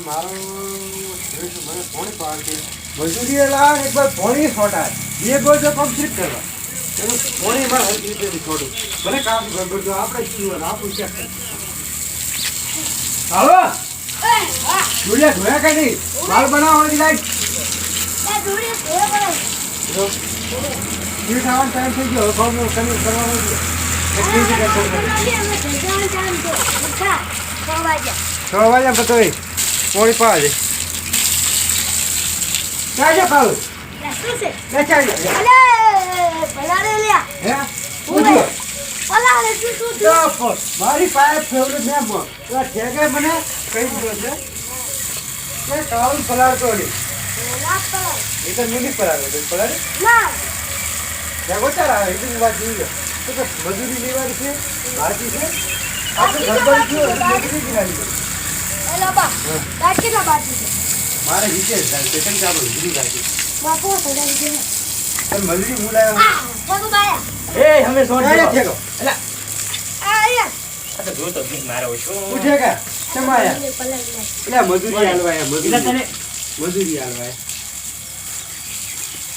મારો મને ફોન પાડતી મજૂરી લાવ એક બાર ફોની છોટા એ બધો કમ્પ્લીટ કરવા એનું ફોની માં હજી રીતે છોડું મને કામ ખબર તો આપણે શું આપણું ચેક હાલો દુડિયા ધોયા કઈ નહીં માલ બનાવવાની લાઈટ ટાઈમ થઈ ગયો ફોન કરવાનો છ વાગ્યા પતો મોડી પાડે ક્યાં છે પાવ મારી પાસે ફેવરેટ મેમ ઠેકે મને કહી દીધો છે કે કાઉલ પલાળતો નહીં એ તો મિનિટ પલાળે પલાળે ચાર આવે એટલી વાત જોઈ તો મજૂરી લેવાની છે બાકી છે આપણે ગરબડ થયો મજૂરી લેવાની મારે વિશે પેટર્ન ચાલુ મજૂરી રાખી મજૂરી હું લાવ્યો એ હમે સોન ઠેકો એલા આ તો જોતો બી મારો છો ઉઠેકા સમાયા એલા મજૂરી આલવાયા મજૂરી તને મજૂરી આલવાયા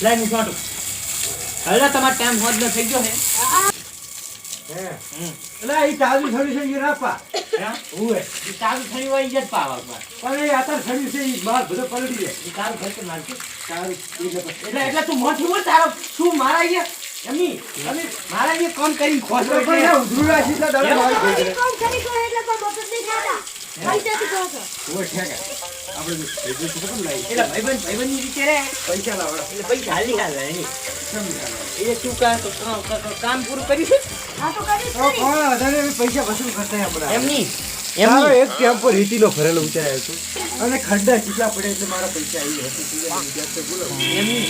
લાઈ હું છોટું હવે તમારો ટાઈમ હોત ન થઈ ગયો હે એલા ઈ ચાલુ થયું છે ઈ રાપા હે ઓય ઈ ચાલુ થયું હોય ઈ જ પાવા પણ એ આતર થયું છે ઈ બાર બધો પલડી જાય ઈ ચાલુ થઈ કે મારકે ચાલુ એટલે તું મોઠી મોટ તારો શું મારા અહીંયા એમી તમે મારા અહીંયા કામ કરી ખોસો એટલે ઉધરું રાખી તો દડો મારી કામ કરી એટલે તો મફત નહીં ખાતા પૈસાથી કહો છો ઓય ઠેકા આપણે ભેગું તો કેમ લાવી એટલે ભાઈબંધ ની રીતે રે પૈસા લાવડા એટલે પૈસા હાલી હાલે એની એ તું કામ પૂરું કરી છે હા તો કરી તો કોણ વધારે પૈસા વસૂલ કરતા આપડા એમની એમનો એક કેમ્પ પર રીતિનો ભરેલો ઉતાર્યો છું અને ખડ્ડા કેટલા પડે એટલે મારા પૈસા આવી હતી વિદ્યાર્થી બોલો એમની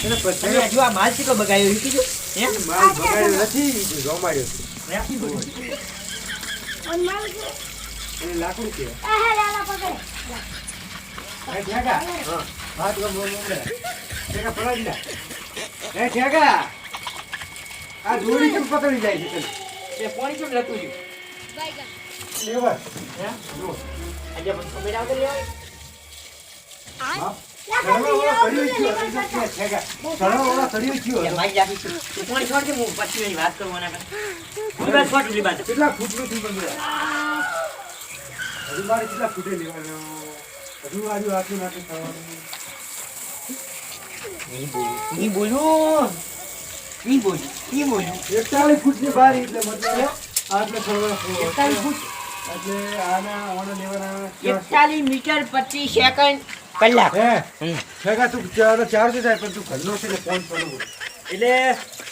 એને પછી જો આ માલ કેટલો બગાડ્યો રીતિ જો હે માલ બગાડ્યો નથી જોમાડ્યો છે ઓન માલ છે એ લાકડું કે હે લાલા પકડે એ ઠેકા હા હાથ ગમ બોલ બોલ ઠેકા પડાવી લે એ ઠેકા આ દોરી કેમ પકડી જાય છે તને એ પાણી કેમ લતું છે બાઈગા લેવા હે જો આજે પણ ખબર આવ કરી આવે હા કેટલા ફૂટનું મારે કેટલા ફૂટે લેવાનો હજુ આજુ આટલું નાટક થવાનું નહીં બોલ્યું 41 ફૂટની બાર એટલે મતલબ આટલે 41 ફૂટ એટલે આના ઓને લેવાના 41 મીટર 25 સેકન્ડ કલાક હે છેગા તું ચાર ચાર્જ થાય પણ તું ઘરનો છે ને ફોન પડવું એટલે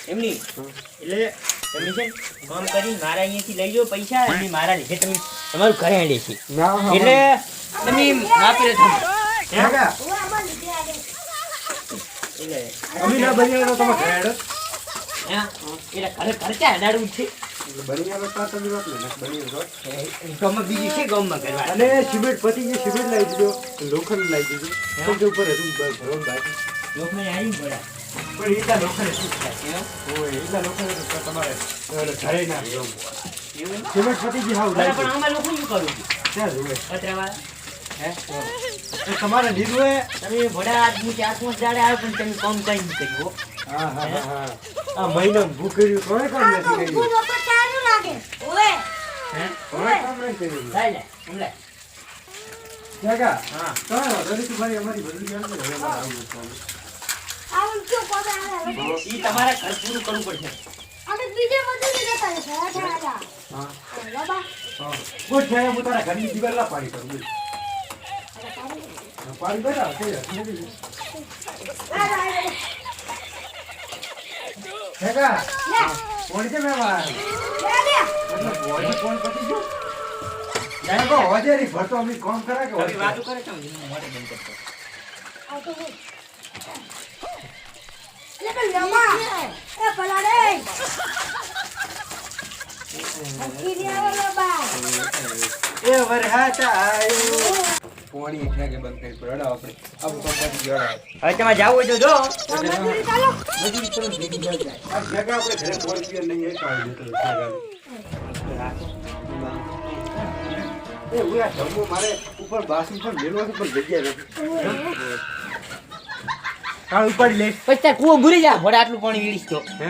એમની એટલે તમે છે કામ કરી મારા અહીંયાથી લઈ જાઓ પૈસા અને મારા લીધે તમે તમારું ઘરે આલે છે એટલે તમે માપરે થો છેગા એટલે અમી ના બન્યા તો તમે ઘરે આડો હે એટલે ઘરે ખર્ચા હડાડવું છે બન્યા તો તમે વાત ને બન્યા તો ગમ બીજી છે ગમમાં કરવા અને સિમેન્ટ પતી ગઈ સિમેન્ટ લાવી દીધો લોખંડ લાવી દીધું તો ઉપર હતું ભરવાનું બાકી લોખંડ આવી પડ્યા પણ એટલા લોખંડ શું થાય ઓય એટલા લોખંડ તમારે ઘરે ના જવું સિમેન્ટ પતી ગઈ હાવ પણ આમાં લોકો શું કરું ક્યાં જોવે પતરાવાળા હે તો તમારે લીધું હે તમે ભડા આદમી 4-5 દાડે આવે પણ તમે કામ કઈ નહીં કર્યું હા આ મહિનો ભૂખ્યું કોઈ કામ નથી કર્યું હે કોઈ કામ નથી કર્યું લઈ લે લે જગા હા ચાલો રવિ ભાઈ અમારી બદલી ગયા ને હવે આવું ઈ તમારે ઘર પૂરું કરવું પડશે હા કોઈ છે હું તારા ઘરની દિવાલ ના પાડી કરું પાડી બેઠા જગા કોણ છે મેં કોણ પતી ગયું જાણે કો હોજેરી ભરતો અમે કામ કરા કે હવે વાતો કરે છે મોટે બંધ કરતો એ વરહાતા આયો પોણી એટલે કે બંધ કરી પડો આપણે આપણું કંપની જોડા હવે તમે જાવ હોય તો જો મજૂરી તરફ ભેગી જાય આ જગા આપણે ઘરે પોણી પીએ નહીં એ કાઢી દેતો જગા એ ઉયા જમવો મારે ઉપર બાસું પણ મેલવાનું પણ જગ્યા નથી. કાળ ઉપાડી લે. પછી તાર કૂવો ભૂરી જા ભોડા આટલું પાણી વીડીશ તો હે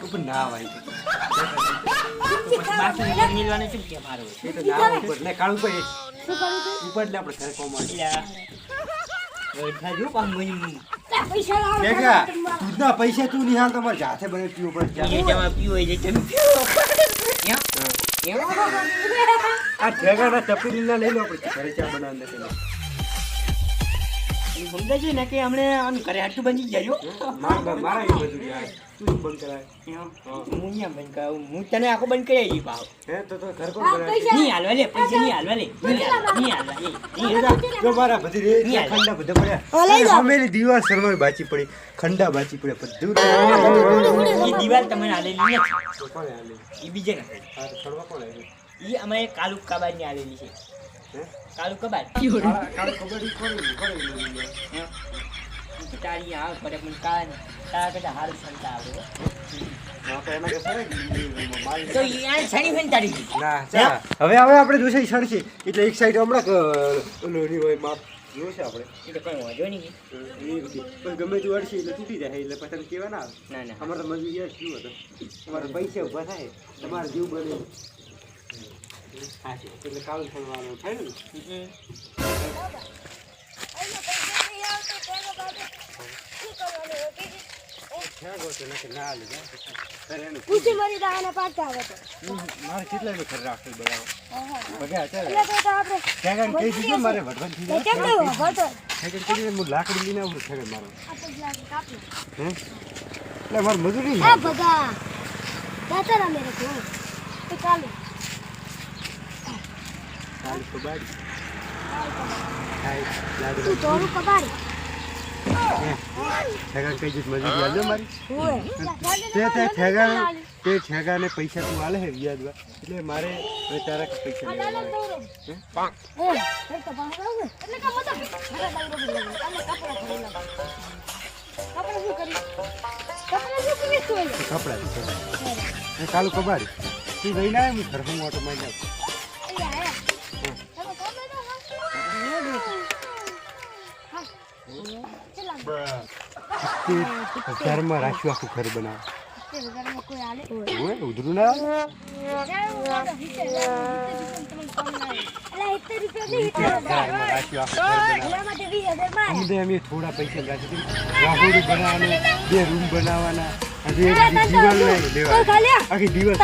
ઉપર ના આવાય. બાકી નીલવાને શું કે મારું એ તો ના આવાય ઉપર. લે કાળ ઉપાડી શું કરું તું? ઉપાડ લે આપણે ઘરે કોમાડી. થાજો પામ મની ત્યાં પૈસા લાવો કેગા દૂધના પૈસા તું નિહાલ તમારે જાતે બને પીવું પડે. એ જમા પીવો એ તમે પીવો આ ઠેગાના ચપડીના લઈ લો આપણે ઘરે ચા બનાવીને પેલા. સમજાય ને કે હમણે આમ ઘરે હાટું બની જાય મારા એ બધું યાર તું બંધ કરાય. હું અહીંયા બંધ કરાવું હું તને આખો બંધ કરી આવી ભાવ હે તો ઘર કોણ બનાવે? નહીં હાલવા લે પૈસા નહીં હાલવા લે નહીં હાલવા જો મારા બધી રે ખંડા બધા પડ્યા. અમેલી દીવાલ સરવાર બાચી પડી, ખંડા બાચી પડ્યા બધું. એ દિવાલ તમને આલેલી નથી કોણે આલે? એ બીજે ના આ તો ખડવા કોણ આલે? એ અમે કાલુ કબાડ ની આલેલી છે હે કાલુ કબાડ કાળ કબડ્ડી કોણ તારી આ કરે પણ તારા કરતા હારું સંતા આવે તો યાર છણી ફેન તારી ના ચા હવે આપણે દોસાઈ સડશે એટલે એક સાઈડ હમણાં ઓલો ની હોય માપ જોશે આપણે. એ તો કઈ વાંધો નહીં પણ ગમે તે અડશે એટલે તૂટી જાય એટલે પછી કેવા ના આવે. ના ના અમારે તો મજૂરી યાર શું હતો તમારે પૈસા ઊભા થાય તમારે જીવ બને એટલે કાળું થવાનું થાય ને. પૂછી મારી દાવાના પાડતા આવે તો મારે કેટલા ઘર રાખે બનાવો બગા ચાલે એટલે તો આપણે ઠેકાણ કહી દીધું મારે વઢવાન થઈ જાય. કેમ નહીં ભરતો ઠેકાણ કહી દીધું હું લાકડી લઈને આવું ઠેકાણ મારો. આ તો લાગ કાપી હે એટલે મારે મજૂરી આ ભગા દાતા ના મેરે કો તો ચાલો કાળી કબાડી ખાઈ લાડુ તું તોરું કબાડી ઠેકાણ કહી દીધું મજૂરી આલે મારી. ઓય તે ઠેગાને પૈસા તું આલે હે વ્યાજવા એટલે મારે હવે તારા પૈસા લેવા એ તો બહાર આવું એટલે કે મત અરે ડાયરો બોલ અને કપડા ખોલી લો કપડા શું કરી તું કપડા એ કાલું કબાડી તું લઈને આવે હું ઘરમાં મોટો મારી જાઉં. ઘરમાં રાખ્યું આખું ઘર બનાવે ઉધરું ના આવે? ઘરમાં રાખ્યું આખું ઘર બનાવે. અમને અમે થોડા પૈસા રાખી વાહુડું બનાવવાનું 2 રૂમ બનાવવાના હજી એક દિવાલ લેવા આખી દિવાલ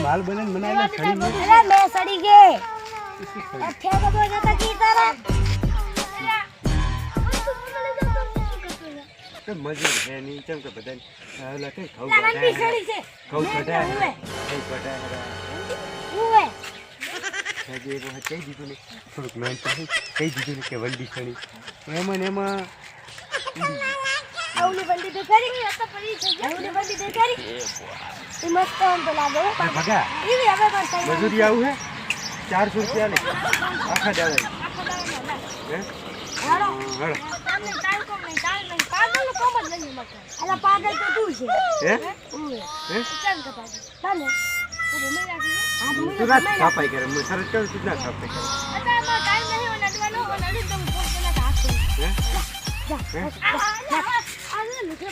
માલ બને બનાવેલા સડી મજૂર છે નહીં કેમ કે બધા કઈ ઘઉં કહી દીધું ને થોડુંક મેન કહી દીધું ને કે વંડી સડી એમાં ને એમાં ભગા મજૂરી આવું હે 400 રૂપિયા ને આખા દાડા પાગલ તો તું છે તું ના છાપાઈ કરે હું સરસ કરું તું ના છાપાઈ કરે.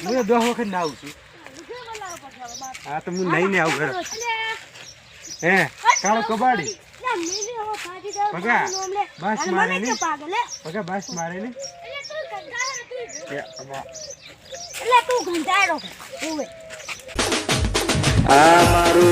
હું 10 વખત ના આવું છું. હા તો હું લઈને આવું ઘરે. હે કાળો કબાડી ભગા બસ મારે ને ભગા બસ મારે ને એટલે તું ઘંટાડો આ મારું